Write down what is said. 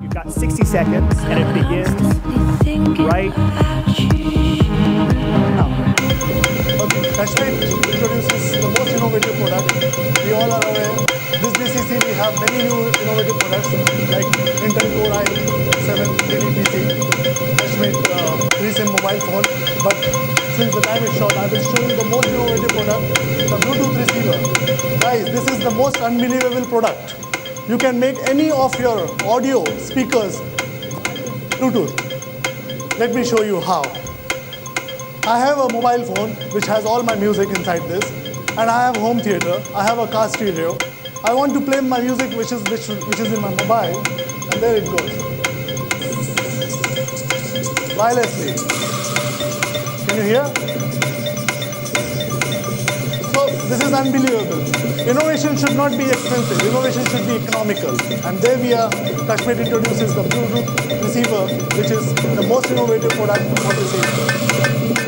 You've got 60 seconds, and it begins right now. Okay, Kashmir introduces the most innovative product. We all are aware. This DCC, we have many new innovative products like Intel Core i7 3D PC, Kashmir 3SIM mobile phone. But since the time is short, I will show you the most innovative product, the Bluetooth receiver. Guys, this is the most unbelievable product. You can make any of your audio speakers Bluetooth. Let me show you how. I have a mobile phone which has all my music inside this, and I have home theater. I have a car stereo. I want to play my music which is in my mobile, and there it goes. Wirelessly. Can you hear? So this is unbelievable. Innovation should not be expensive. Innovation should be economical. And there we are. Kashmir introduces the Bluetooth receiver, which is the most innovative product of this age.